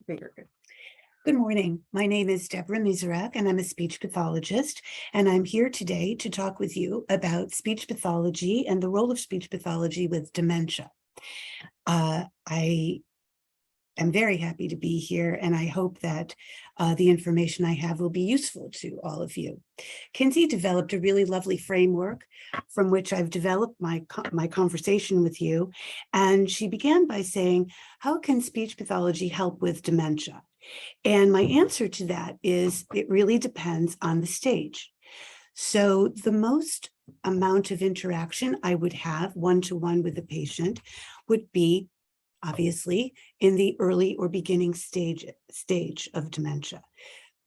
Very good. Good morning. My name is Deborah Mizrak, and I'm a speech pathologist. And I'm here today to talk with you about speech pathology and the role of speech pathology with dementia. I am very happy to be here, and I hope that the information I have will be useful to all of you. Kinsey developed a really lovely framework from which I've developed my conversation with you. And she began by saying, how can speech pathology help with dementia? And my answer to that is it really depends on the stage. So the most amount of interaction I would have one-to-one with a patient would be obviously in the early or beginning stage of dementia.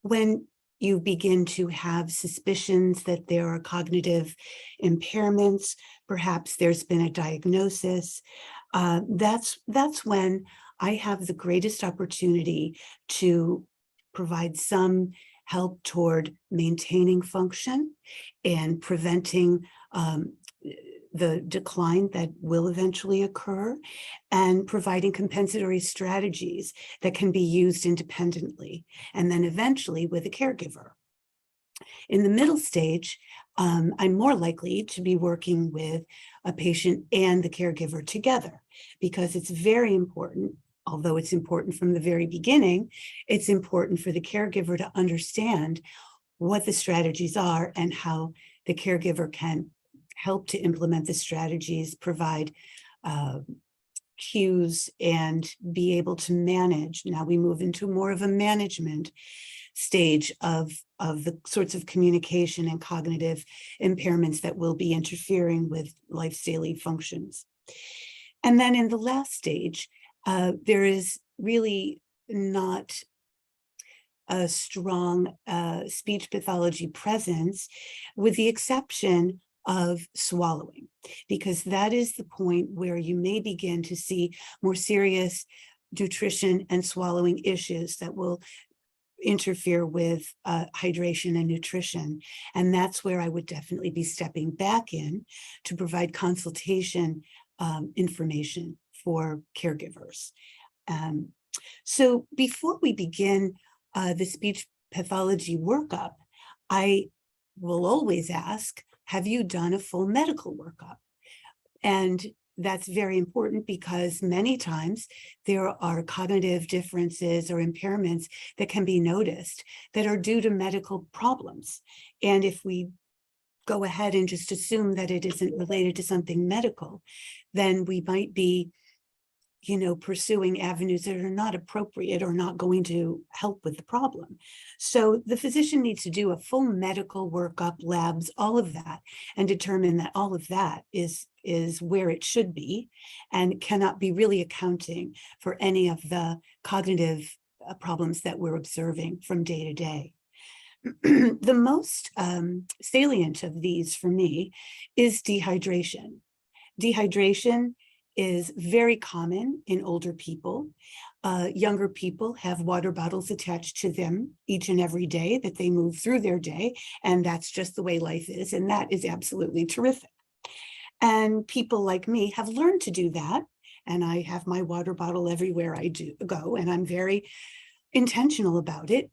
When you begin to have suspicions that there are cognitive impairments, perhaps there's been a diagnosis, that's when I have the greatest opportunity to provide some help toward maintaining function and preventing the decline that will eventually occur, and providing compensatory strategies that can be used independently, and then eventually with a caregiver. In the middle stage, I'm more likely to be working with a patient and the caregiver together, because it's very important, although it's important from the very beginning, it's important for the caregiver to understand what the strategies are and how the caregiver can help to implement the strategies, provide cues, and be able to manage. Now we move into more of a management stage of the sorts of communication and cognitive impairments that will be interfering with life's daily functions. And then in the last stage, there is really not a strong speech pathology presence, with the exception of swallowing, because that is the point where you may begin to see more serious nutrition and swallowing issues that will interfere with hydration and nutrition. And that's where I would definitely be stepping back in to provide consultation information for caregivers. So before we begin the speech pathology workup, I will always ask, have you done a full medical workup? And that's very important, because many times there are cognitive differences or impairments that can be noticed that are due to medical problems. And if we go ahead and just assume that it isn't related to something medical, then we might be pursuing avenues that are not appropriate or not going to help with the problem. So the physician needs to do a full medical workup, labs, all of that, and determine that all of that is where it should be and cannot be really accounting for any of the cognitive problems that we're observing from day to day. The most salient of these for me is dehydration. Dehydration is very common in older people. Younger people have water bottles attached to them each and every day that they move through their day, and that's just the way life is, and that is absolutely terrific. And people like me have learned to do that, and I have my water bottle everywhere I go, and I'm very intentional about it.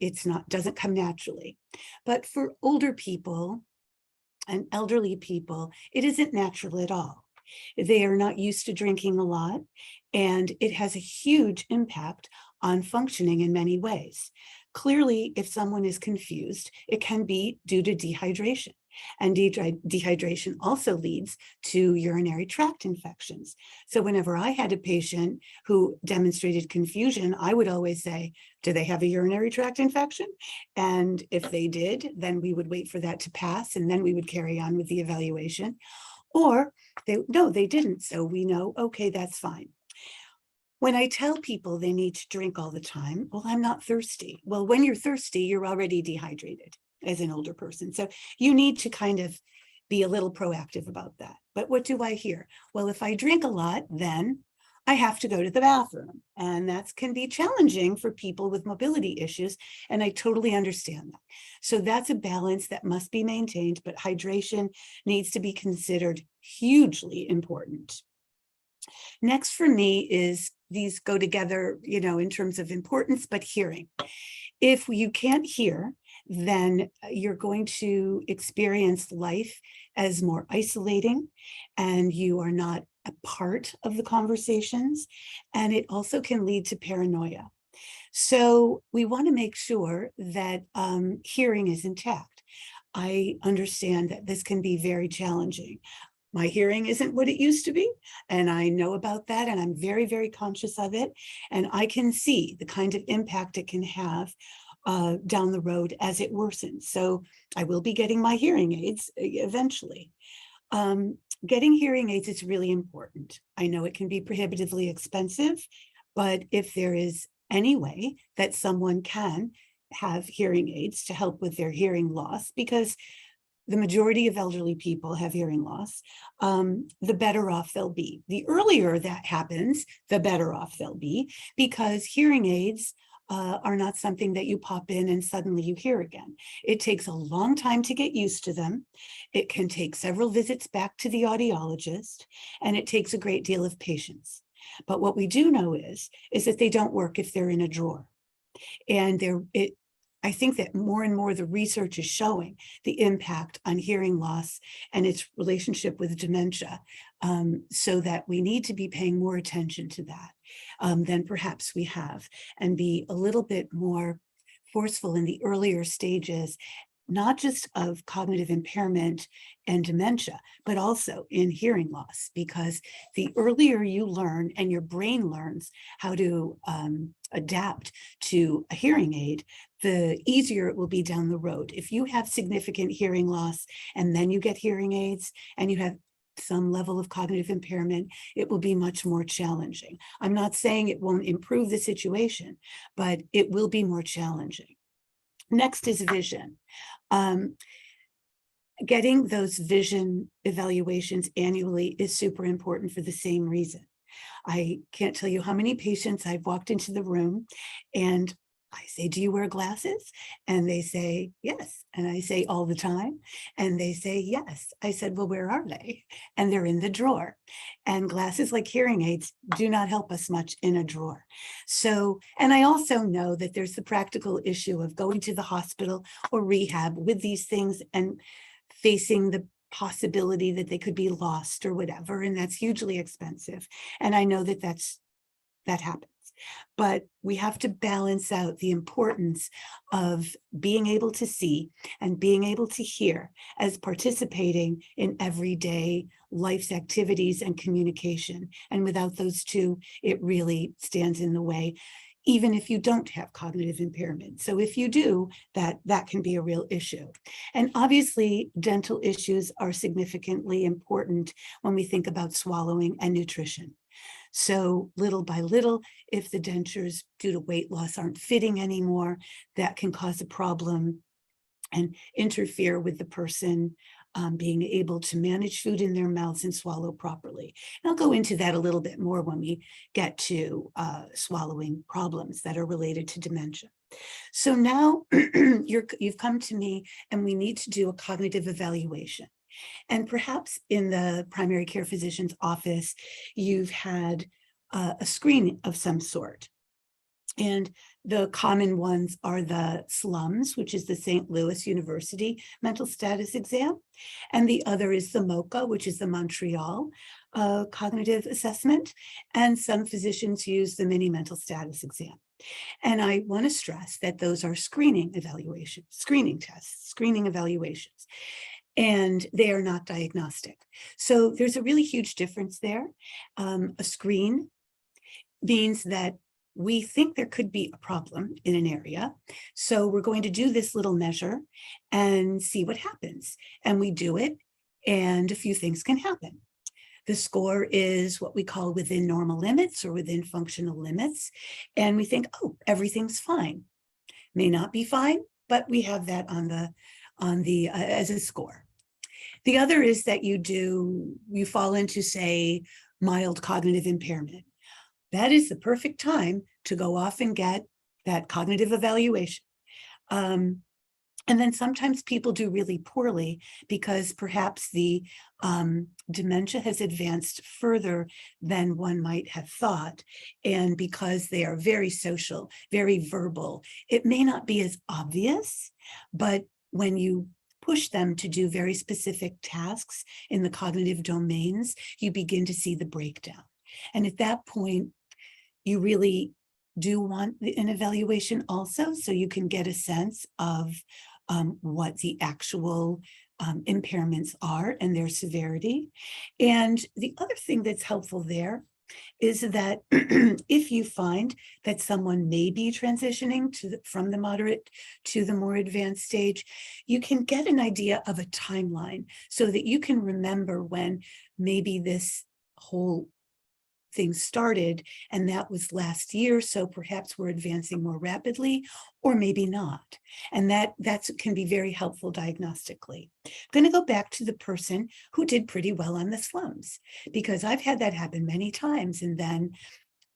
Doesn't come naturally. But for older people and elderly people, it isn't natural at all. They are not used to drinking a lot, and it has a huge impact on functioning in many ways. Clearly, if someone is confused, it can be due to dehydration. And dehydration also leads to urinary tract infections. So whenever I had a patient who demonstrated confusion, I would always say, do they have a urinary tract infection? And if they did, then we would wait for that to pass, and then we would carry on with the evaluation. Or no, they didn't. So we know, okay, that's fine. When I tell people they need to drink all the time, well, I'm not thirsty. Well, when you're thirsty, you're already dehydrated as an older person. So you need to kind of be a little proactive about that. But what do I hear? Well, if I drink a lot, then I have to go to the bathroom. And that can be challenging for people with mobility issues. And I totally understand that. So that's a balance that must be maintained, but hydration needs to be considered hugely important. Next for me is, these go together, in terms of importance, but hearing. If you can't hear, then you're going to experience life as more isolating, and you are not a part of the conversations. And it also can lead to paranoia. So we want to make sure that hearing is intact. I understand that this can be very challenging. My hearing isn't what it used to be, and I know about that, and I'm very, very conscious of it. And I can see the kind of impact it can have down the road as it worsens. So I will be getting my hearing aids eventually. Getting hearing aids is really important. I know it can be prohibitively expensive, but if there is any way that someone can have hearing aids to help with their hearing loss, because the majority of elderly people have hearing loss, the better off they'll be. The earlier that happens, the better off they'll be, because hearing aids are not something that you pop in and suddenly you hear again. It takes a long time to get used to them. It can take several visits back to the audiologist, and it takes a great deal of patience. But what we do know is that they don't work if they're in a drawer. And I think that more and more the research is showing the impact on hearing loss and its relationship with dementia, so that we need to be paying more attention to that than perhaps we have, and be a little bit more forceful in the earlier stages, not just of cognitive impairment and dementia, but also in hearing loss, because the earlier you learn and your brain learns how to adapt to a hearing aid, the easier it will be down the road. If you have significant hearing loss and then you get hearing aids and you have some level of cognitive impairment, it will be much more challenging. I'm not saying it won't improve the situation, but it will be more challenging. Next is vision. Getting those vision evaluations annually is super important for the same reason. I can't tell you how many patients I've walked into the room and I say, do you wear glasses? And they say, yes. And I say, all the time? And they say, yes. I said, well, where are they? And they're in the drawer. And glasses, like hearing aids, do not help us much in a drawer. So, and I also know that there's the practical issue of going to the hospital or rehab with these things and facing the possibility that they could be lost or whatever. And that's hugely expensive. And I know that that happens. But we have to balance out the importance of being able to see and being able to hear as participating in everyday life's activities and communication. And without those two, it really stands in the way, even if you don't have cognitive impairment. So if you do, that can be a real issue. And obviously, dental issues are significantly important when we think about swallowing and nutrition. So little by little, if the dentures due to weight loss aren't fitting anymore, that can cause a problem and interfere with the person being able to manage food in their mouths and swallow properly. And I'll go into that a little bit more when we get to swallowing problems that are related to dementia. So now you've come to me and we need to do a cognitive evaluation. And perhaps in the primary care physician's office, you've had a screening of some sort. And the common ones are the SLUMS, which is the St. Louis University Mental Status Exam. And the other is the MOCA, which is the Montreal Cognitive Assessment. And some physicians use the Mini Mental Status Exam. And I want to stress that those are screening evaluations, screening tests, screening evaluations. And they are not diagnostic. So there's a really huge difference there. A screen means that we think there could be a problem in an area. So we're going to do this little measure and see what happens. And we do it, and a few things can happen. The score is what we call within normal limits or within functional limits. And we think, oh, everything's fine. May not be fine, but we have that on the as a score. The other is that you fall into, say, mild cognitive impairment. That is the perfect time to go off and get that cognitive evaluation. And then sometimes people do really poorly because perhaps the dementia has advanced further than one might have thought. And because they are very social, very verbal, it may not be as obvious, but when you push them to do very specific tasks in the cognitive domains, you begin to see the breakdown. And at that point, you really do want an evaluation also, so you can get a sense of what the actual impairments are and their severity. And the other thing that's helpful there is that if you find that someone may be transitioning from the moderate to the more advanced stage, you can get an idea of a timeline so that you can remember when maybe this whole thing started, and that was last year, so perhaps we're advancing more rapidly, or maybe not. And that can be very helpful diagnostically. I'm going to go back to the person who did pretty well on the slums, because I've had that happen many times, and then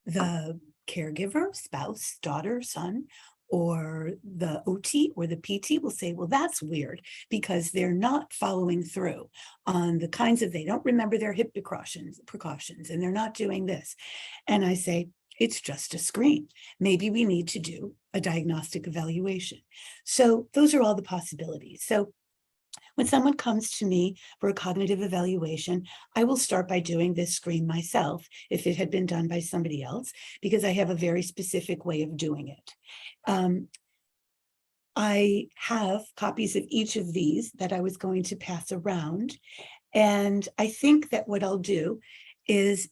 the caregiver, spouse, daughter, son, or the OT or the PT will say, well, that's weird because they're not following through on the kinds of, they don't remember their hip precautions, and they're not doing this. And I say, it's just a screen. Maybe we need to do a diagnostic evaluation. So those are all the possibilities. So when someone comes to me for a cognitive evaluation, I will start by doing this screen myself if it had been done by somebody else, because I have a very specific way of doing it. I have copies of each of these that I was going to pass around. And I think that what I'll do is,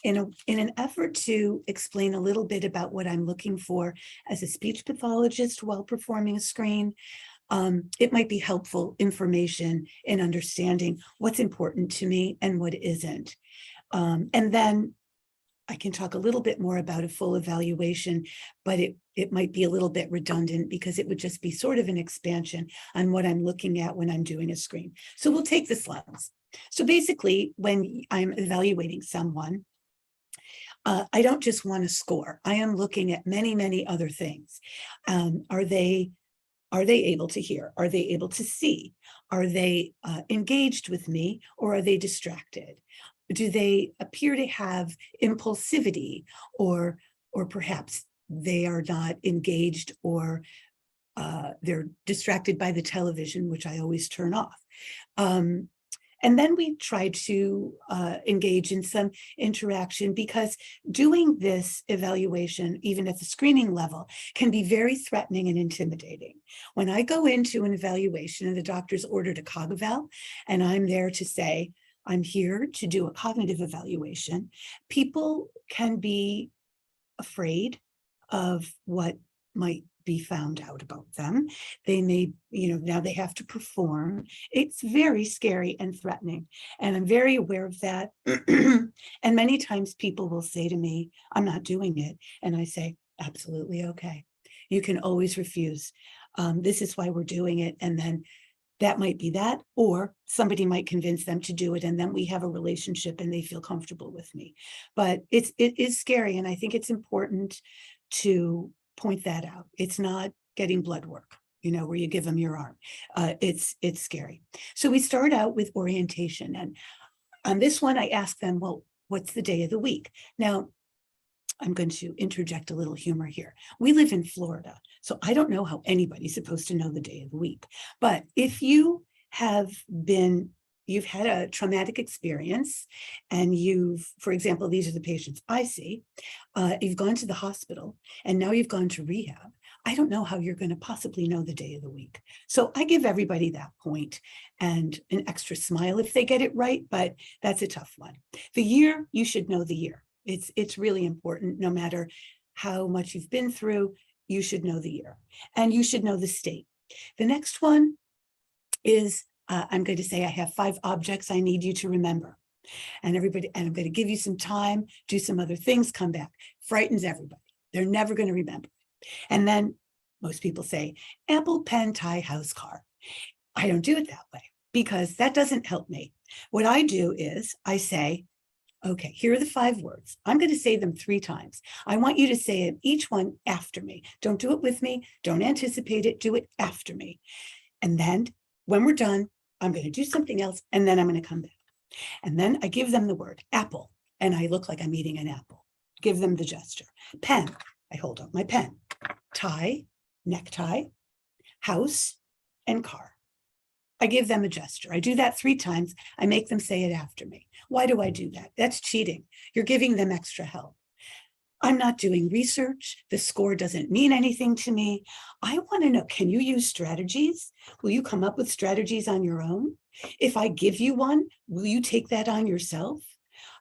in an effort to explain a little bit about what I'm looking for as a speech pathologist while performing a screen, it might be helpful information in understanding what's important to me and what isn't. And then I can talk a little bit more about a full evaluation, but it might be a little bit redundant because it would just be sort of an expansion on what I'm looking at when I'm doing a screen. So we'll take the slums. So basically, when I'm evaluating someone, I don't just want to score. I am looking at many, many other things. Are they able to hear? Are they able to see? Are they engaged with me, or are they distracted? Do they appear to have impulsivity, or perhaps they are not engaged, or they're distracted by the television, which I always turn off. And then we try to engage in some interaction, because doing this evaluation, even at the screening level, can be very threatening and intimidating. When I go into an evaluation and the doctor's ordered a cog eval, and I'm there to say, I'm here to do a cognitive evaluation, people can be afraid of what might be found out about them. They may, now they have to perform. It's very scary and threatening. And I'm very aware of that. And many times people will say to me, I'm not doing it. And I say, absolutely okay. You can always refuse. This is why we're doing it. And then that might be that, or somebody might convince them to do it, and then we have a relationship and they feel comfortable with me. But it is scary, and I think it's important to point that out. It's not getting blood work, where you give them your arm. It's scary. So we start out with orientation, and on this one, I ask them, well, what's the day of the week? Now, I'm going to interject a little humor here. We live in Florida, so I don't know how anybody's supposed to know the day of the week. But if you've had a traumatic experience, and for example, these are the patients I see, you've gone to the hospital, and now you've gone to rehab, I don't know how you're going to possibly know the day of the week. So I give everybody that point and an extra smile if they get it right, but that's a tough one. The year, you should know the year. It's really important. No matter how much you've been through, you should know the year, and you should know the state. The next one is, I'm going to say, I have 5 objects I need you to remember. And I'm going to give you some time, do some other things, come back. Frightens everybody. They're never going to remember. And then most people say, apple, pen, tie, house, car. I don't do it that way, because that doesn't help me. What I do is I say, okay, here are the 5 words. I'm going to say them 3 times. I want you to say it, each one after me. Don't do it with me. Don't anticipate it. Do it after me. And then when we're done, I'm going to do something else, and then I'm going to come back. And then I give them the word apple, and I look like I'm eating an apple. Give them the gesture. Pen, I hold up my pen. Tie, necktie, house, and car. I give them a gesture. I do that 3 times. I make them say it after me. Why do I do that? That's cheating. You're giving them extra help. I'm not doing research. The score doesn't mean anything to me. I want to know, can you use strategies? Will you come up with strategies on your own? If I give you one, will you take that on yourself?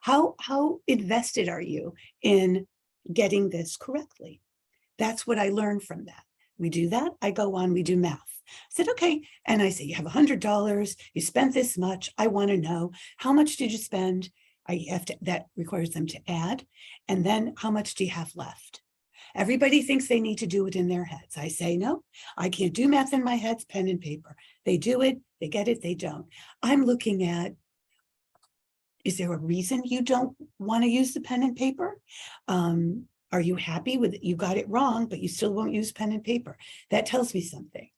How invested are you in getting this correctly? That's what I learned from that. We do that. I go on, we do math. I said, okay. And I say, you have $100. You spent this much. I want to know, how much did you spend? I have to, that requires them to add. And then how much do you have left? Everybody thinks they need to do it in their heads. I say, no, I can't do math in my head, it's pen and paper. They do it, they get it, they don't. I'm looking at, is there a reason you don't want to use the pen and paper? Are you happy with it? You got it wrong, but you still won't use pen and paper. That tells me something.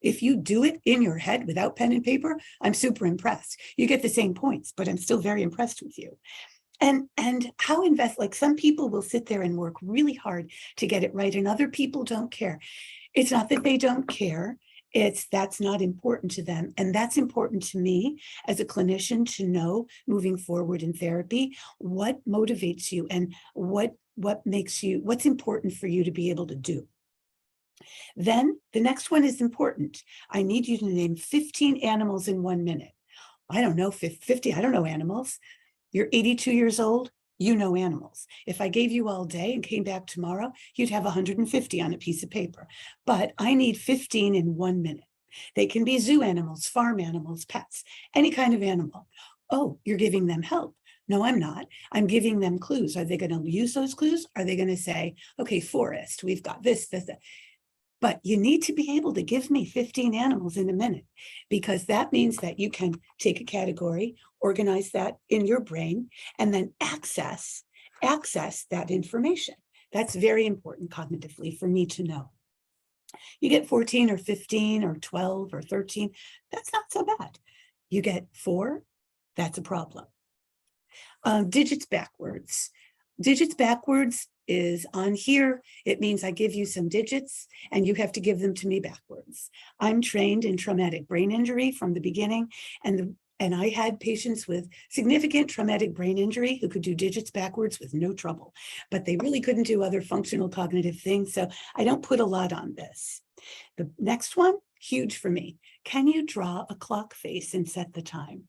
If you do it in your head without pen and paper, I'm super impressed. You get the same points, but I'm still very impressed with you. And how like some people will sit there and work really hard to get it right, and other people don't care. It's not that they don't care. That's not important to them. And that's important to me as a clinician to know moving forward in therapy, what motivates you and what's important for you to be able to do. Then the next one is important. I need you to name 15 animals in 1 minute. I don't know, 50, I don't know animals. You're 82 years old, you know animals. If I gave you all day and came back tomorrow, you'd have 150 on a piece of paper. But I need 15 in 1 minute. They can be zoo animals, farm animals, pets, any kind of animal. Oh, you're giving them help. No, I'm not. I'm giving them clues. Are they going to use those clues? Are they going to say, okay, forest, we've got this, that. But you need to be able to give me 15 animals in a minute, because that means that you can take a category, organize that in your brain, and then access that information. That's very important cognitively for me to know. You get 14 or 15 or 12 or 13, that's not so bad. You get 4, that's a problem. Digits backwards. Digits backwards is on here. It means I give you some digits and you have to give them to me backwards. I'm trained in traumatic brain injury from the beginning, and I had patients with significant traumatic brain injury who could do digits backwards with no trouble, but they really couldn't do other functional cognitive things. So I don't put a lot on this. The next one, huge for me. Can you draw a clock face and set the time?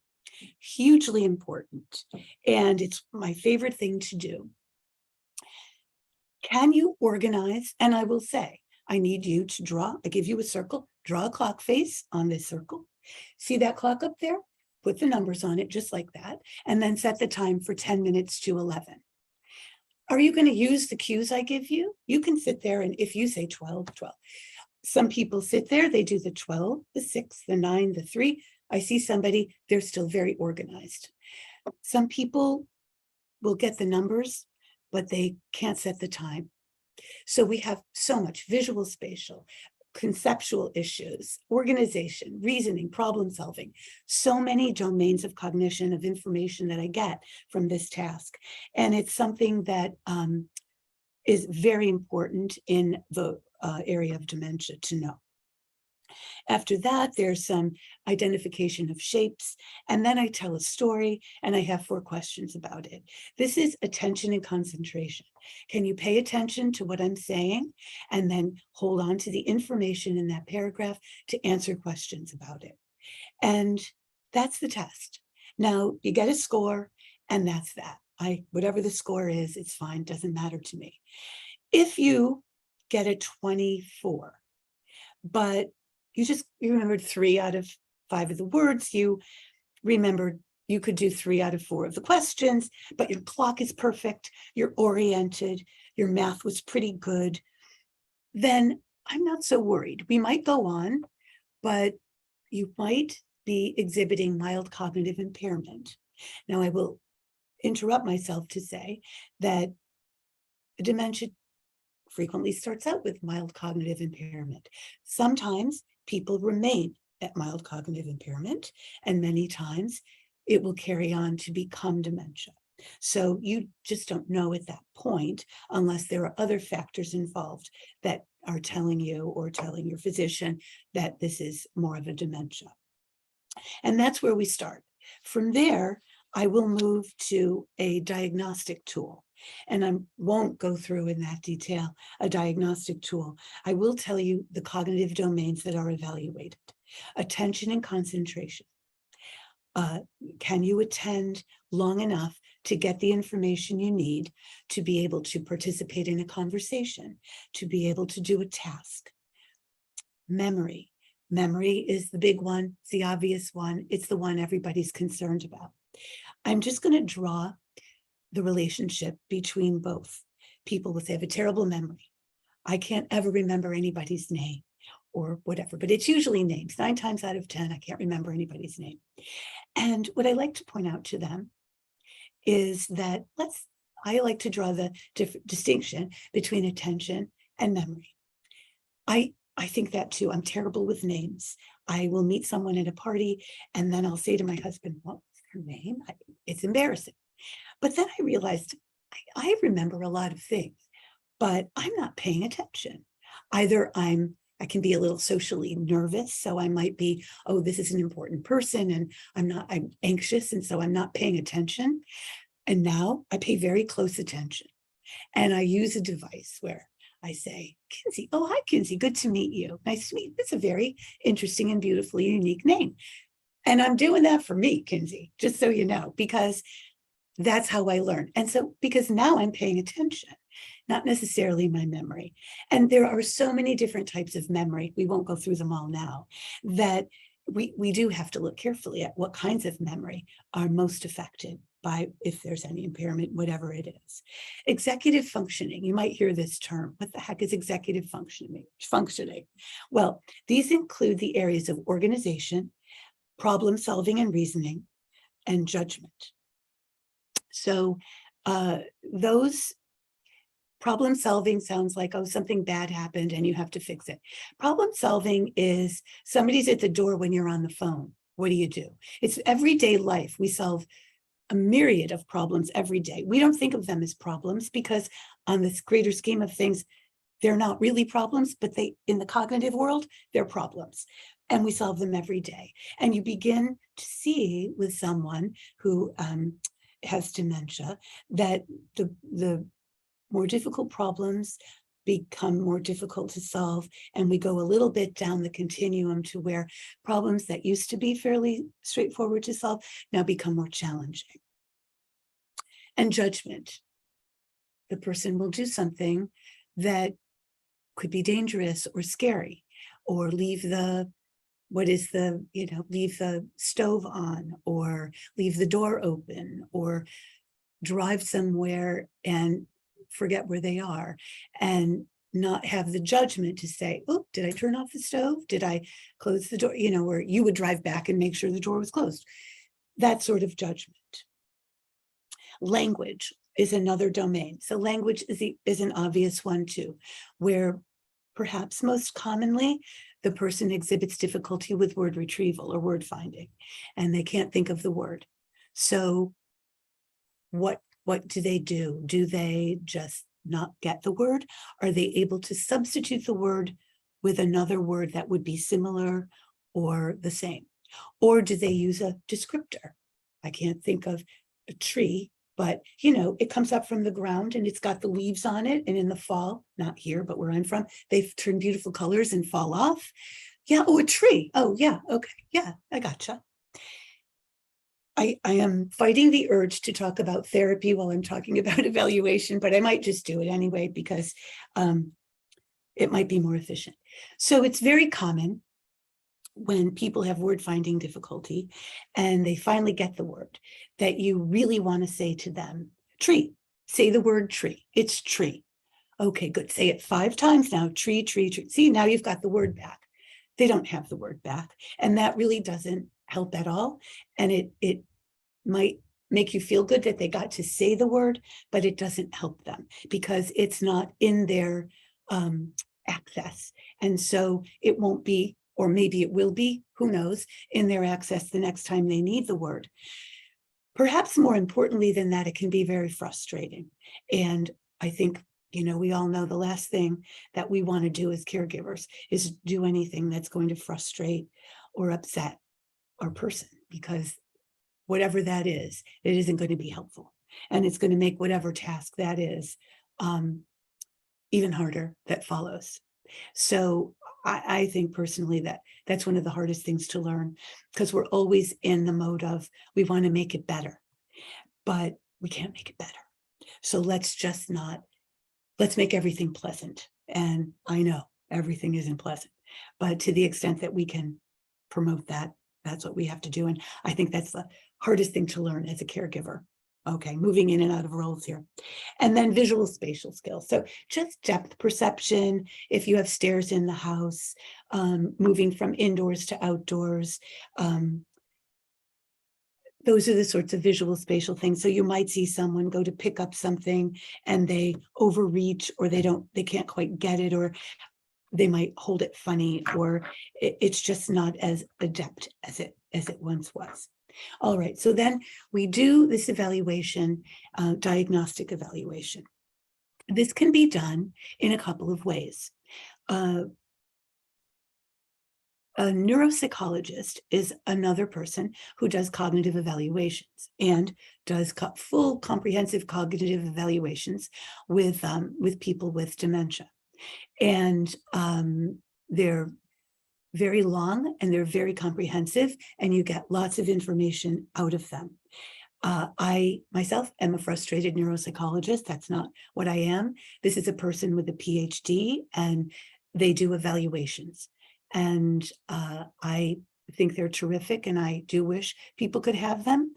Hugely important. And it's my favorite thing to do. Can you organize? And I will say, I need you to draw, I give you a circle, draw a clock face on this circle. See that clock up there? Put the numbers on it just like that, and then set the time for 10 minutes to 11. Are you going to use the cues I give you? You can sit there, and if you say 12, 12. Some people sit there, they do the 12, the 6, the 9, the 3. I see somebody, they're still very organized. Some people will get the numbers, but they can't set the time. So we have so much visual, spatial, conceptual issues, organization, reasoning, problem solving, so many domains of cognition, of information that I get from this task. And it's something that is very important in the area of dementia to know. After that, there's some identification of shapes, and then I tell a story and I have 4 questions about it. This is attention and concentration. Can you pay attention to what I'm saying and then hold on to the information in that paragraph to answer questions about it? And that's the test. Now you get a score, and that's that. Whatever the score is, it's fine, doesn't matter to me. If you get a 24, but you remembered 3 out of 5 of the words, you remembered you could do 3 out of 4 of the questions, but your clock is perfect, you're oriented, your math was pretty good, then I'm not so worried. We might go on, but you might be exhibiting mild cognitive impairment. Now, I will interrupt myself to say that dementia frequently starts out with mild cognitive impairment. Sometimes people remain at mild cognitive impairment, and many times it will carry on to become dementia. So you just don't know at that point unless there are other factors involved that are telling you or telling your physician that this is more of a dementia. And that's where we start. From there, I will move to a diagnostic tool. And I won't go through in that detail a diagnostic tool. I will tell you the cognitive domains that are evaluated. Attention and concentration. Can you attend long enough to get the information you need to be able to participate in a conversation, to be able to do a task? Memory. Memory is the big one, it's the obvious one, it's the one everybody's concerned about. I'm just going to draw the relationship between both. People will say, I have a terrible memory. I can't ever remember anybody's name or whatever, but it's usually names. 9 times out of 10, I can't remember anybody's name. And what I like to point out to them is that I like to draw the distinction between attention and memory. I think that too. I'm terrible with names. I will meet someone at a party and then I'll say to my husband, what's their name? It's embarrassing. But then I realized I remember a lot of things, but I'm not paying attention. Either I can be a little socially nervous. So I might be, oh, this is an important person and I'm anxious. And so I'm not paying attention. And now I pay very close attention. And I use a device where I say, Kinsey, oh, hi, Kinsey, good to meet you. Nice to meet you. It's a very interesting and beautifully unique name. And I'm doing that for me, Kinsey, just so you know, because that's how I learn. And so, because now I'm paying attention, not necessarily my memory. And there are so many different types of memory, we won't go through them all now, that we do have to look carefully at what kinds of memory are most affected by, if there's any impairment, whatever it is. Executive functioning, you might hear this term. What the heck is executive functioning? Well, these include the areas of organization, problem solving and reasoning, and judgment. So those problem solving sounds like, oh, something bad happened and you have to fix it. Problem solving is somebody's at the door when you're on the phone. What do? It's everyday life. We solve a myriad of problems every day. We don't think of them as problems because on this greater scheme of things, they're not really problems, but in the cognitive world, they're problems. And we solve them every day. And you begin to see with someone who has dementia that the more difficult problems become more difficult to solve. And we go a little bit down the continuum to where problems that used to be fairly straightforward to solve now become more challenging. And judgment. The person will do something that could be dangerous or scary, or leave the stove on, or leave the door open, or drive somewhere and forget where they are, and not have the judgment to say, oh, did I turn off the stove? Did I close the door? Or you would drive back and make sure the door was closed. That sort of judgment. Language is another domain. So language is an obvious one too, where perhaps most commonly the person exhibits difficulty with word retrieval or word finding, and they can't think of the word. So what do they do? Do they just not get the word? Are they able to substitute the word with another word that would be similar or the same? Or do they use a descriptor? I can't think of a tree, but it comes up from the ground and it's got the leaves on it. And in the fall, not here, but where I'm from, they've turned beautiful colors and fall off. Yeah, oh, a tree. Oh, yeah, okay, yeah, I gotcha. I am fighting the urge to talk about therapy while I'm talking about evaluation, but I might just do it anyway because it might be more efficient. So it's very common when people have word finding difficulty and they finally get the word that you really want to say to them, tree, say the word tree, it's tree. Okay, good, say it 5 times now, tree, tree, tree. See, now you've got the word back. They don't have the word back. And that really doesn't help at all. And it might make you feel good that they got to say the word, but it doesn't help them because it's not in their access. And so it won't be or maybe it will be, who knows, in their access the next time they need the word. Perhaps more importantly than that, it can be very frustrating. And I think, we all know the last thing that we want to do as caregivers is do anything that's going to frustrate or upset our person, because whatever that is, it isn't going to be helpful. And it's going to make whatever task that is even harder that follows. So I think personally that that's one of the hardest things to learn, because we're always in the mode of we want to make it better, but we can't make it better. So let's make everything pleasant. And I know everything isn't pleasant, but to the extent that we can promote that, that's what we have to do. And I think that's the hardest thing to learn as a caregiver. Okay, moving in and out of roles here. And then visual spatial skills. So just depth perception, if you have stairs in the house, moving from indoors to outdoors. Those are the sorts of visual spatial things. So you might see someone go to pick up something and they overreach, or they can't quite get it, or they might hold it funny, or it's just not as adept as it once was. All right, so then we do this evaluation, diagnostic evaluation. This can be done in a couple of ways. A neuropsychologist is another person who does cognitive evaluations and does full comprehensive cognitive evaluations with people with dementia. And they're very long and they're very comprehensive, and you get lots of information out of them. I myself am a frustrated neuropsychologist. That's not what I am. This is a person with a PhD, and they do evaluations. And I think they're terrific, and I do wish people could have them.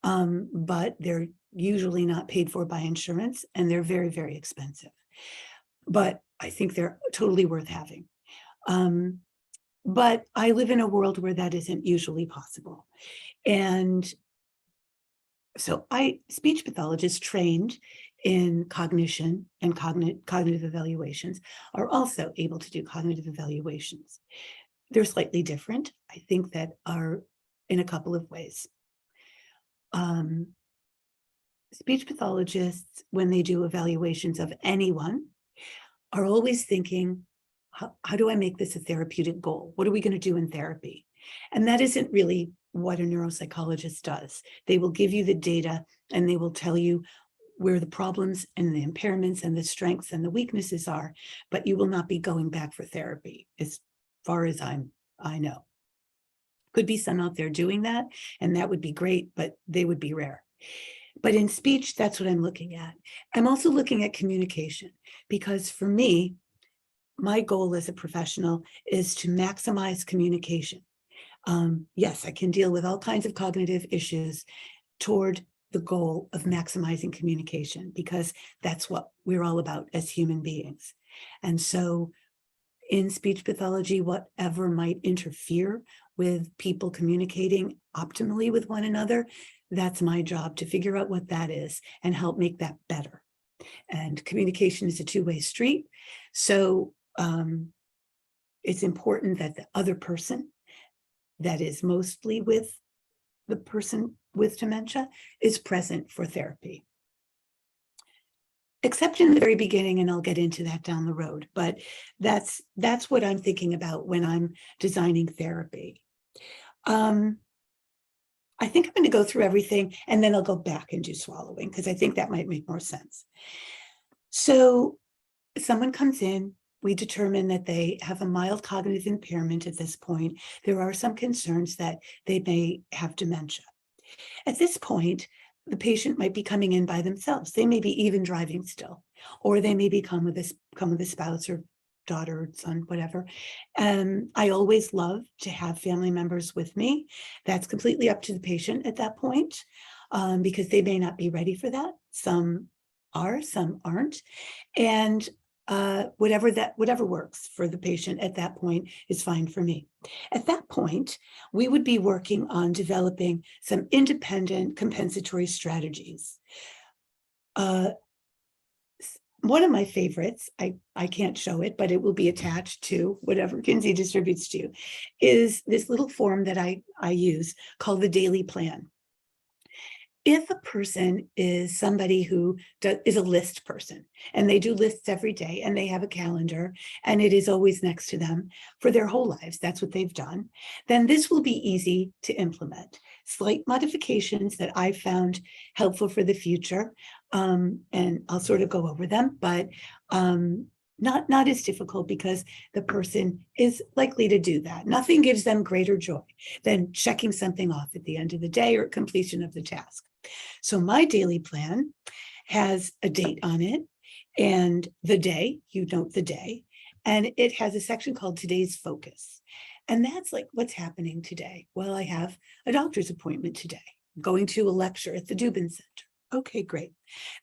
But they're usually not paid for by insurance, and they're very, very expensive. But I think they're totally worth having. But I live in a world where that isn't usually possible. And so speech pathologists trained in cognition and cognitive evaluations are also able to do cognitive evaluations. They're slightly different, I think, that are in a couple of ways. Speech pathologists, when they do evaluations of anyone, are always thinking, how do I make this a therapeutic goal? What are we going to do in therapy? And that isn't really what a neuropsychologist does. They will give you the data and they will tell you where the problems and the impairments and the strengths and the weaknesses are, but you will not be going back for therapy, as far as I know. Could be some out there doing that, and that would be great, but they would be rare. But in speech, that's what I'm looking at. I'm also looking at communication, because for me, my goal as a professional is to maximize communication. Yes, I can deal with all kinds of cognitive issues toward the goal of maximizing communication, because that's what we're all about as human beings. And so in speech pathology, whatever might interfere with people communicating optimally with one another, that's my job to figure out what that is and help make that better. And communication is a two-way street. So it's important that the other person, that is mostly with the person with dementia, is present for therapy. Except in the very beginning, and I'll get into that down the road, but that's what I'm thinking about when I'm designing therapy. I think I'm going to go through everything and then I'll go back and do swallowing, because I think that might make more sense. So someone comes in, we determine that they have a mild cognitive impairment at this point. There are some concerns that they may have dementia. At this point, the patient might be coming in by themselves. They may be even driving still, or they may come with a spouse or daughter or son, whatever. I always love to have family members with me. That's completely up to the patient at that point, because they may not be ready for that. Some are, some aren't. And whatever works for the patient at that point is fine for me. At that point, we would be working on developing some independent compensatory strategies. one of my favorites, I can't show it, but it will be attached to whatever Kinsey distributes to you, is this little form that I use called the daily plan. If a person is somebody who is a list person and they do lists every day and they have a calendar and it is always next to them for their whole lives, that's what they've done, then this will be easy to implement. Slight modifications that I found helpful for the future, and I'll sort of go over them, but not as difficult because the person is likely to do that. Nothing gives them greater joy than checking something off at the end of the day or completion of the task. So my daily plan has a date on it and the day, you note the day, and it has a section called Today's Focus. And that's like, what's happening today? Well, I have a doctor's appointment today, going to a lecture at the Dubin Center. Okay, great.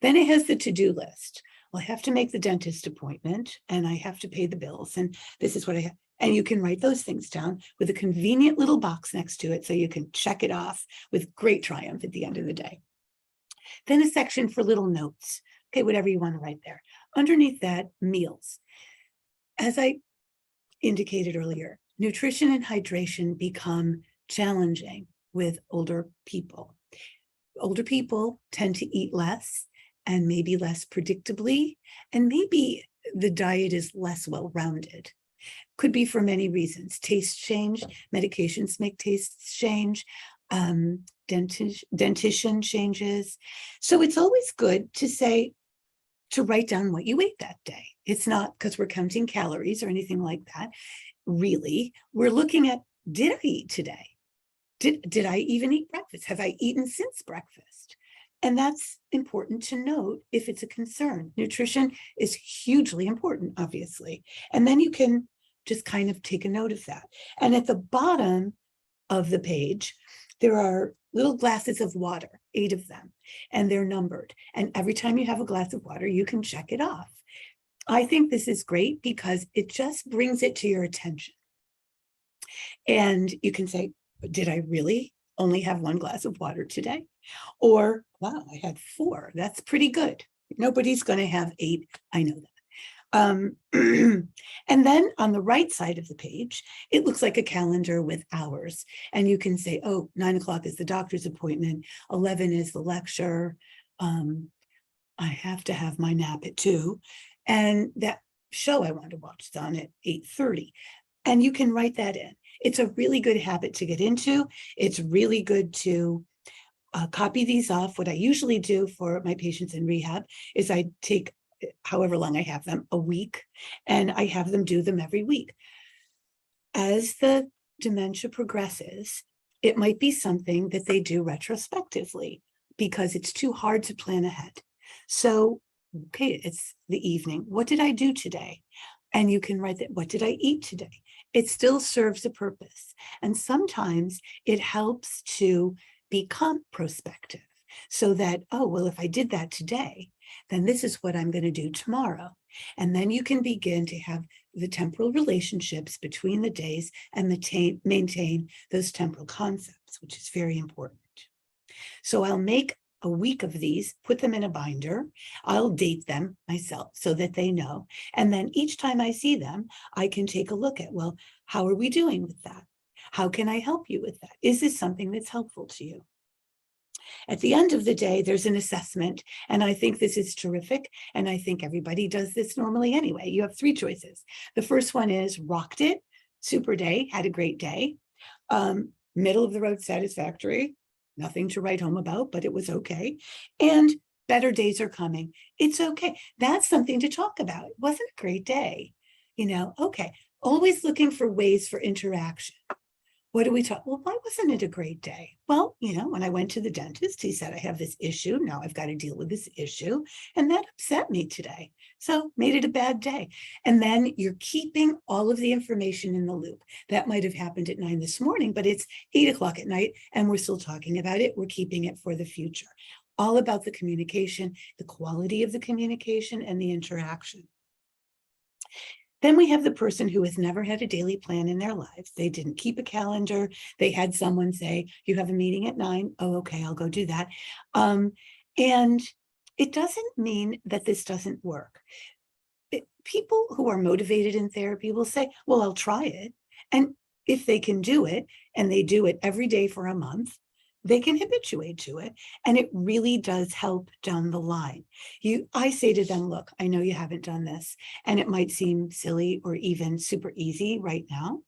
Then it has the to-do list. Well, I have to make the dentist appointment and I have to pay the bills. And this is what I have. And you can write those things down with a convenient little box next to it so you can check it off with great triumph at the end of the day. Then a section for little notes. Okay, whatever you want to write there. Underneath that, meals. As I indicated earlier, nutrition and hydration become challenging with older people. Older people tend to eat less and maybe less predictably, and maybe the diet is less well-rounded. Could be for many reasons. Taste change, medications make tastes change, dentition changes. So it's always good to say, to write down what you ate that day. It's not because we're counting calories or anything like that. Really, we're looking at, did I eat today? Did I even eat breakfast? Have I eaten since breakfast? And that's important to note if it's a concern. Nutrition is hugely important, obviously. And then you can just kind of take a note of that. And at the bottom of the page, there are little glasses of water, 8 of them, and they're numbered. And every time you have a glass of water, you can check it off. I think this is great because it just brings it to your attention. And you can say, did I really only have 1 glass of water today? Or, wow, I had 4. That's pretty good. Nobody's going to have 8. I know that. And then on the right side of the page, it looks like a calendar with hours. And you can say, oh, 9 o'clock is the doctor's appointment. 11 is the lecture. I have to have my nap at 2. And that show I want to watch is on at 8:30. And you can write that in. It's a really good habit to get into. It's really good to copy these off. What I usually do for my patients in rehab is I take however long I have them, a week, and I have them do them every week. As the dementia progresses, it might be something that they do retrospectively because it's too hard to plan ahead. So, okay, it's the evening. What did I do today? And you can write that, what did I eat today? It still serves a purpose. And sometimes it helps to become prospective so that, oh, well, if I did that today, then this is what I'm going to do tomorrow. And then you can begin to have the temporal relationships between the days and maintain those temporal concepts, which is very important. So I'll make a week of these, put them in a binder. I'll date them myself so that they know. And then each time I see them, I can take a look at, well, how are we doing with that? How can I help you with that? Is this something that's helpful to you? At the end of the day, there's an assessment, and I think this is terrific, and I think everybody does this normally anyway. You have 3 choices. The first one is rocked it, super day, had a great day. Middle of the road satisfactory, nothing to write home about, but it was okay. And better days are coming. It's okay. That's something to talk about. It wasn't a great day. Okay. Always looking for ways for interaction. What do we talk? Well, why wasn't it a great day? Well, when I went to the dentist, he said, I have this issue. Now I've got to deal with this issue. And that upset me today. So made it a bad day. And then you're keeping all of the information in the loop. That might have happened at 9 this morning, but it's 8 o'clock at night and we're still talking about it. We're keeping it for the future. All about the communication, the quality of the communication and the interaction. Then we have the person who has never had a daily plan in their lives. They didn't keep a calendar. They had someone say, you have a meeting at 9. Oh, okay, I'll go do that. And it doesn't mean that this doesn't work. People who are motivated in therapy will say, well, I'll try it. And if they can do it and they do it every day for a month, they can habituate to it. And it really does help down the line. I say to them, look, I know you haven't done this, and it might seem silly or even super easy right now,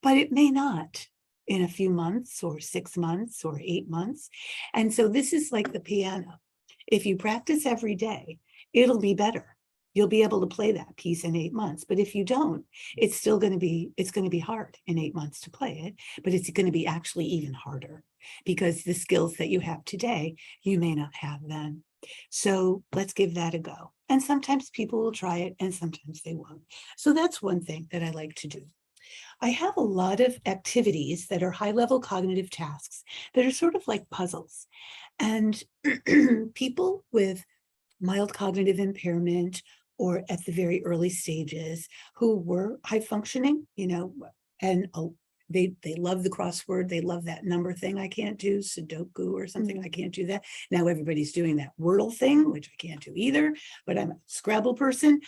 but it may not in a few months or 6 months or 8 months. And so this is like the piano. If you practice every day, it'll be better. You'll be able to play that piece in 8 months. But if you don't, it's still going to be hard in 8 months to play it, but it's going to be actually even harder because the skills that you have today, you may not have then. So let's give that a go. And sometimes people will try it and sometimes they won't. So that's one thing that I like to do. I have a lot of activities that are high-level cognitive tasks that are sort of like puzzles. And people with mild cognitive impairment or at the very early stages who were high functioning, and they love the crossword, they love that number thing I can't do, Sudoku or something, I can't do that. Now everybody's doing that Wordle thing, which I can't do either, but I'm a Scrabble person.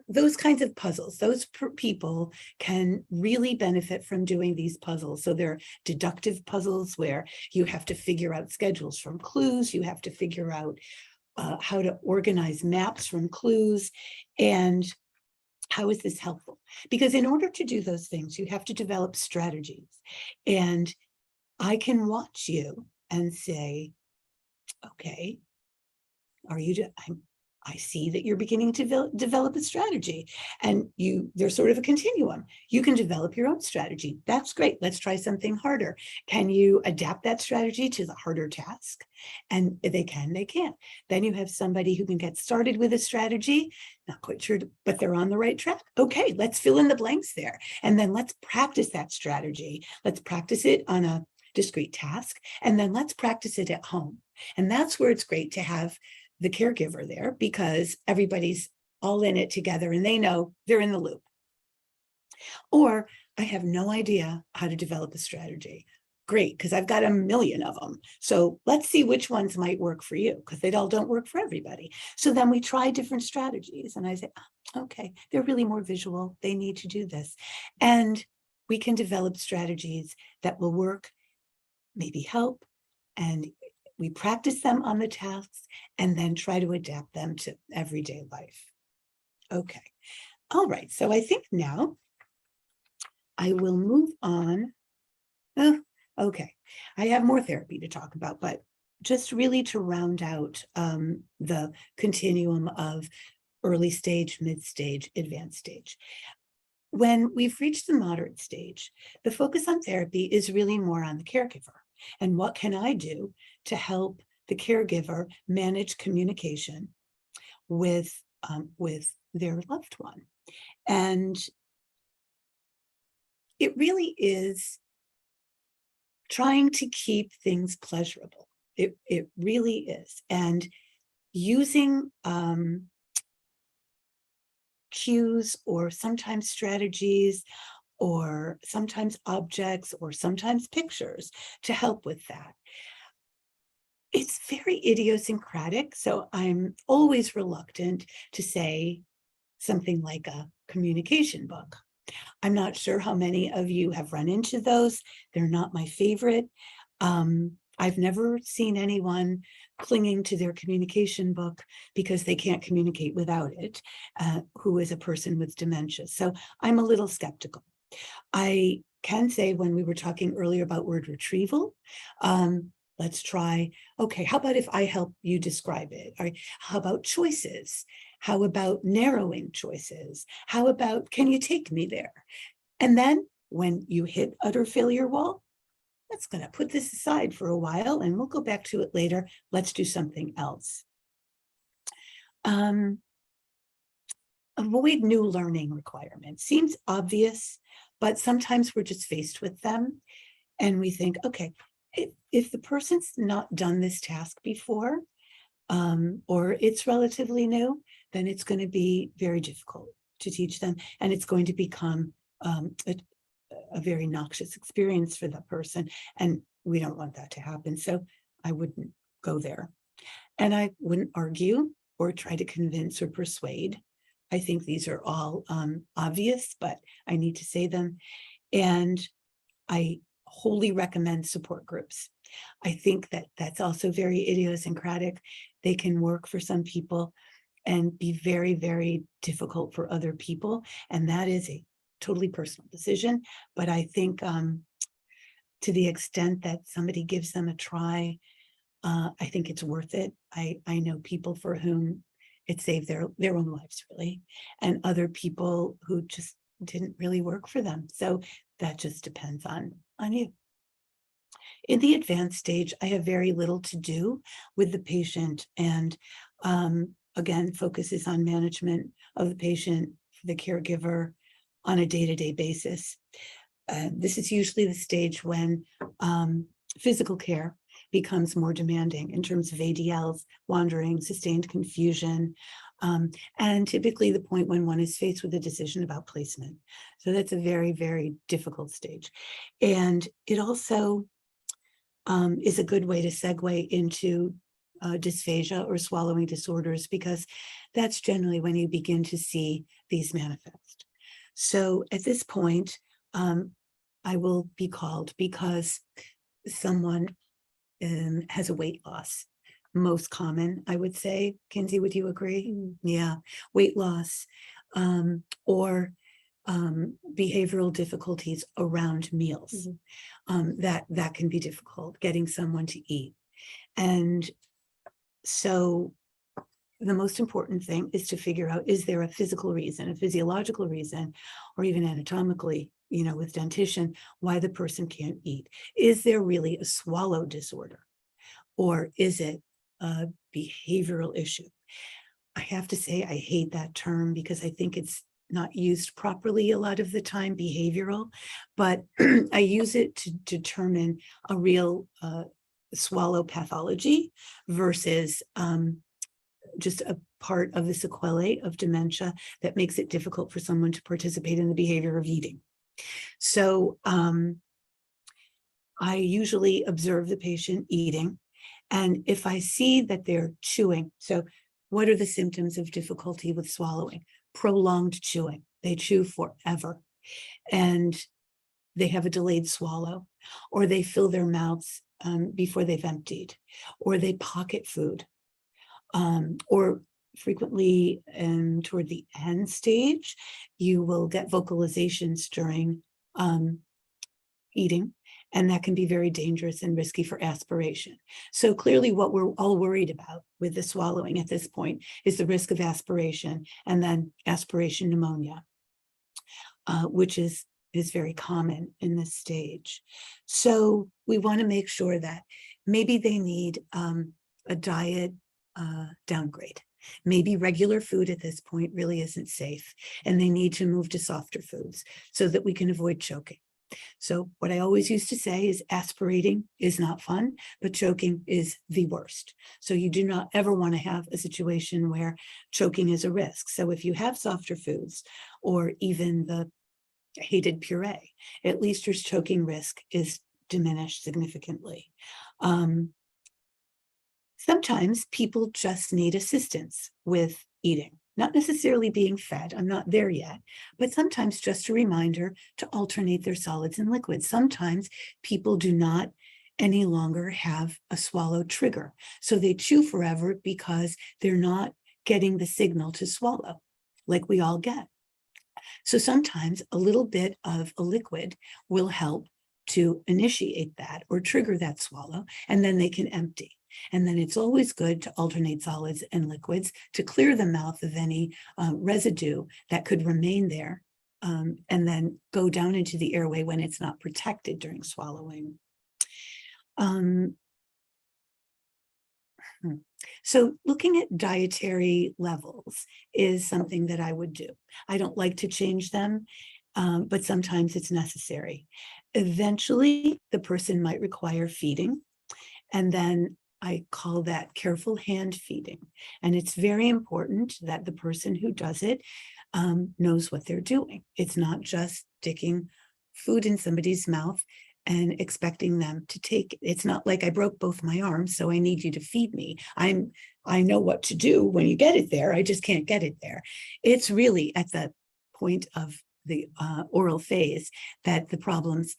Those kinds of puzzles, those people can really benefit from doing these puzzles. So they're deductive puzzles where you have to figure out schedules from clues, you have to figure out how to organize maps from clues. And how is this helpful? Because in order to do those things, you have to develop strategies. And I can watch you and say, okay, I see that you're beginning to develop a strategy, and there's sort of a continuum. You can develop your own strategy. That's great. Let's try something harder. Can you adapt that strategy to the harder task? And if they can't. Then you have somebody who can get started with a strategy, not quite sure, but they're on the right track. Okay, let's fill in the blanks there. And then let's practice that strategy. Let's practice it on a discrete task, and then let's practice it at home. And that's where it's great to have the caregiver there, because everybody's all in it together and they know they're in the loop. Or I have no idea how to develop a strategy. Great, because I've got a million of them. So let's see which ones might work for you, because they all don't work for everybody. So then we try different strategies and I say, okay, they're really more visual. They need to do this. And we can develop strategies that will work, maybe help, and we practice them on the tasks and then try to adapt them to everyday life. Okay. All right. So I think now I will move on. Okay. I have more therapy to talk about, but just really to round out the continuum of early stage, mid stage, advanced stage. When we've reached the moderate stage, the focus on therapy is really more on the caregiver. And what can I do to help the caregiver manage communication with their loved one? And it really is trying to keep things pleasurable. It really is. And using cues or sometimes strategies or sometimes objects or sometimes pictures to help with that. It's very idiosyncratic, so I'm always reluctant to say something like a communication book. I'm not sure how many of you have run into those. They're not my favorite. I've never seen anyone clinging to their communication book because they can't communicate without it, who is a person with dementia. So I'm a little skeptical. I can say, when we were talking earlier about word retrieval, let's try, okay, how about if I help you describe it? Or how about choices? How about narrowing choices? How about, can you take me there? And then when you hit utter failure wall, that's going to put this aside for a while and we'll go back to it later. Let's do something else. Avoid new learning requirements. Seems obvious, but sometimes we're just faced with them and we think, okay, if the person's not done this task before, or it's relatively new, then it's going to be very difficult to teach them, and it's going to become a very noxious experience for that person, and we don't want that to happen. So I wouldn't go there. And I wouldn't argue or try to convince or persuade. I think these are all obvious, but I need to say them. And I wholly recommend support groups. I think that that's also very idiosyncratic. They can work for some people and be very, very difficult for other people. And that is a totally personal decision. But I think to the extent that somebody gives them a try, I think it's worth it. I know people for whom it saved their own lives, really, and other people who just didn't really work for them. So that just depends on you. In the advanced stage, I have very little to do with the patient, and again, focuses on management of the patient, the caregiver, on a day-to-day basis. This is usually the stage when physical care becomes more demanding in terms of ADLs, wandering, sustained confusion, and typically the point when one is faced with a decision about placement. So that's a very, very difficult stage. And it also is a good way to segue into dysphagia or swallowing disorders, because that's generally when you begin to see these manifest. So at this point, I will be called because someone has a weight loss. Most common, I would say. Kinsey, would you agree? Yeah, weight loss or behavioral difficulties around meals. That can be difficult, getting someone to eat. And so the most important thing is to figure out, is there a physical reason, a physiological reason, or even anatomically, with dentition, why the person can't eat? Is there really a swallow disorder? Or is it a behavioral issue? I have to say, I hate that term because I think it's not used properly a lot of the time, behavioral, but I use it to determine a real swallow pathology versus just a part of the sequelae of dementia that makes it difficult for someone to participate in the behavior of eating. So I usually observe the patient eating, and if I see that they're chewing, so what are the symptoms of difficulty with swallowing? Prolonged chewing. They chew forever, and they have a delayed swallow, or they fill their mouths before they've emptied, or they pocket food, or frequently toward the end stage, you will get vocalizations during eating, and that can be very dangerous and risky for aspiration. So clearly what we're all worried about with the swallowing at this point is the risk of aspiration, and then aspiration pneumonia, which is very common in this stage. So we want to make sure that maybe they need a diet downgrade. Maybe regular food at this point really isn't safe, and they need to move to softer foods so that we can avoid choking. So what I always used to say is aspirating is not fun, but choking is the worst. So you do not ever want to have a situation where choking is a risk. So if you have softer foods, or even the hated puree, at least your choking risk is diminished significantly. Sometimes people just need assistance with eating, not necessarily being fed. I'm not there yet, but sometimes just a reminder to alternate their solids and liquids. Sometimes people do not any longer have a swallow trigger, so they chew forever because they're not getting the signal to swallow like we all get. So sometimes a little bit of a liquid will help to initiate that or trigger that swallow, and then they can empty. And then it's always good to alternate solids and liquids to clear the mouth of any residue that could remain there, and then go down into the airway when it's not protected during swallowing. So looking at dietary levels is something that I would do. I don't like to change them, but sometimes it's necessary. Eventually, the person might require feeding, and then I call that careful hand feeding. And it's very important that the person who does it knows what they're doing. It's not just sticking food in somebody's mouth and expecting them to take. It's not like I broke both my arms, so I need you to feed me. I know what to do when you get it there. I just can't get it there. It's really at the point of the oral phase that the problems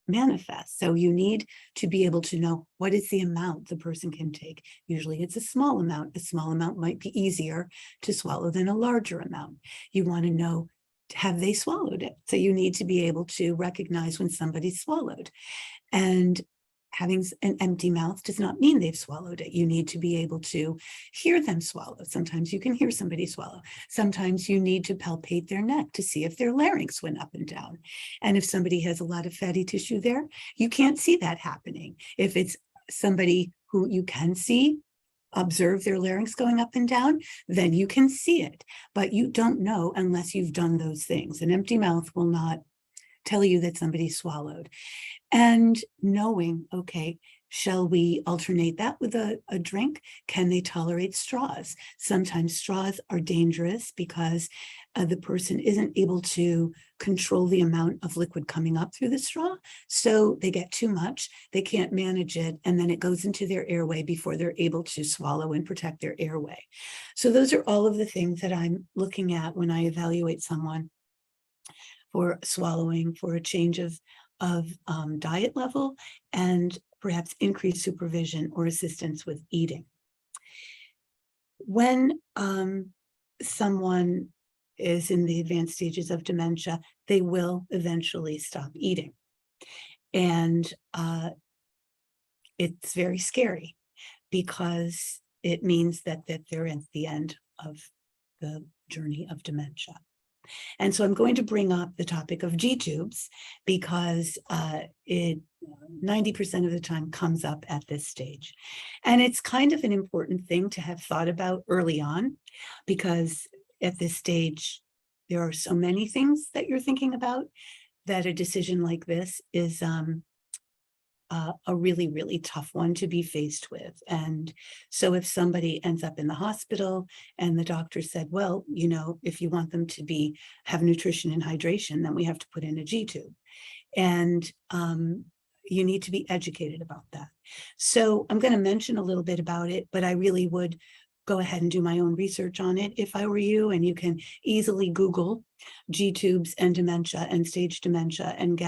manifest. So you need to be able to know what is the amount the person can take. Usually it's a small amount. A small amount might be easier to swallow than a larger amount. You want to know, have they swallowed it? So you need to be able to recognize when somebody's swallowed. And having an empty mouth does not mean they've swallowed it. You need to be able to hear them swallow. Sometimes you can hear somebody swallow. Sometimes you need to palpate their neck to see if their larynx went up and down. And if somebody has a lot of fatty tissue there, you can't see that happening. If it's somebody who you can see, observe their larynx going up and down, then you can see it. But you don't know unless you've done those things. An empty mouth will not tell you that somebody swallowed. And knowing, okay, shall we alternate that with a drink? Can they tolerate straws? Sometimes straws are dangerous because the person isn't able to control the amount of liquid coming up through the straw. So they get too much, they can't manage it, and then it goes into their airway before they're able to swallow and protect their airway. So those are all of the things that I'm looking at when I evaluate someone for swallowing, for a change of diet level, and perhaps increased supervision or assistance with eating. When someone is in the advanced stages of dementia, they will eventually stop eating. And it's very scary because it means that they're at the end of the journey of dementia. And so I'm going to bring up the topic of G-tubes because it 90% of the time comes up at this stage. And it's kind of an important thing to have thought about early on, because at this stage, there are so many things that you're thinking about that a decision like this is a really, really tough one to be faced with. And so if somebody ends up in the hospital and the doctor said, well, you know, if you want them to have nutrition and hydration, then we have to put in a G-tube. And you need to be educated about that. So I'm going to mention a little bit about it, but I really would go ahead and do my own research on it if I were you. And you can easily Google G-tubes and dementia and stage dementia and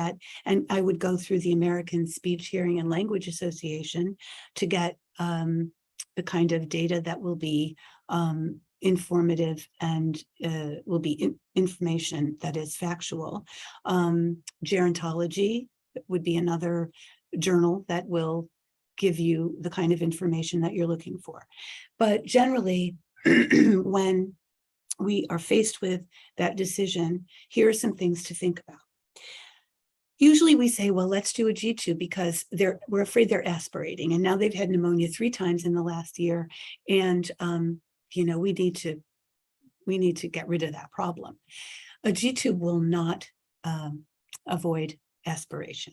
I would go through the American Speech, Hearing, and Language Association to get the kind of data that will be informative and will be information that is factual. Gerontology would be another journal that will give you the kind of information that you're looking for. But generally, when we are faced with that decision, here are some things to think about. Usually we say, well, let's do a G-tube because we're afraid they're aspirating. And now they've had pneumonia 3 times in the last year. And, you know, we need to get rid of that problem. A G-tube will not avoid aspiration.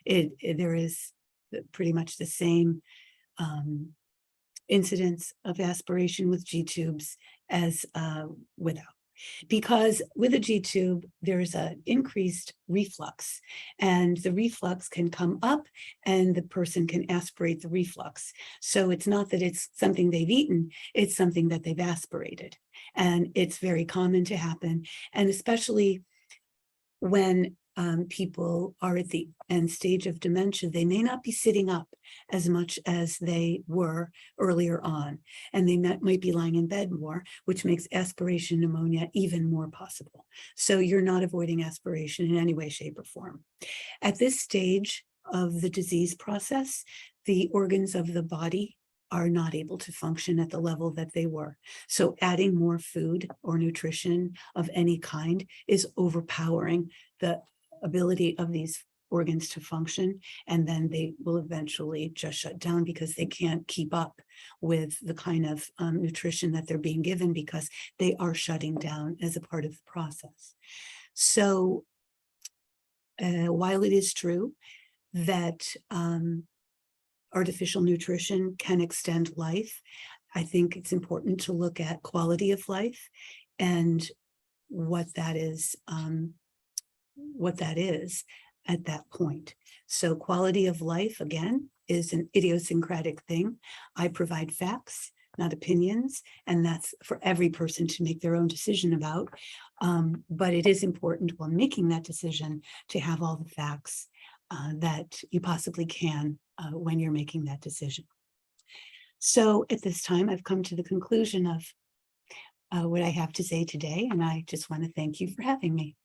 There is pretty much the same incidence of aspiration with G-tubes as without. Because with a G-tube, there's an increased reflux, and the reflux can come up and the person can aspirate the reflux. So it's not that it's something they've eaten, it's something that they've aspirated. And it's very common to happen. And especially when people are at the end stage of dementia, they may not be sitting up as much as they were earlier on, and they might be lying in bed more, which makes aspiration pneumonia even more possible. So you're not avoiding aspiration in any way, shape, or form. At this stage of the disease process, the organs of the body are not able to function at the level that they were. So adding more food or nutrition of any kind is overpowering the ability of these organs to function, and then they will eventually just shut down because they can't keep up with the kind of nutrition that they're being given because they are shutting down as a part of the process. So while it is true that artificial nutrition can extend life, I think it's important to look at quality of life and what that is. at that point. So quality of life, again, is an idiosyncratic thing. I provide facts, not opinions, and that's for every person to make their own decision about. But it is important while making that decision to have all the facts that you possibly can when you're making that decision. So at this time, I've come to the conclusion of what I have to say today, and I just want to thank you for having me.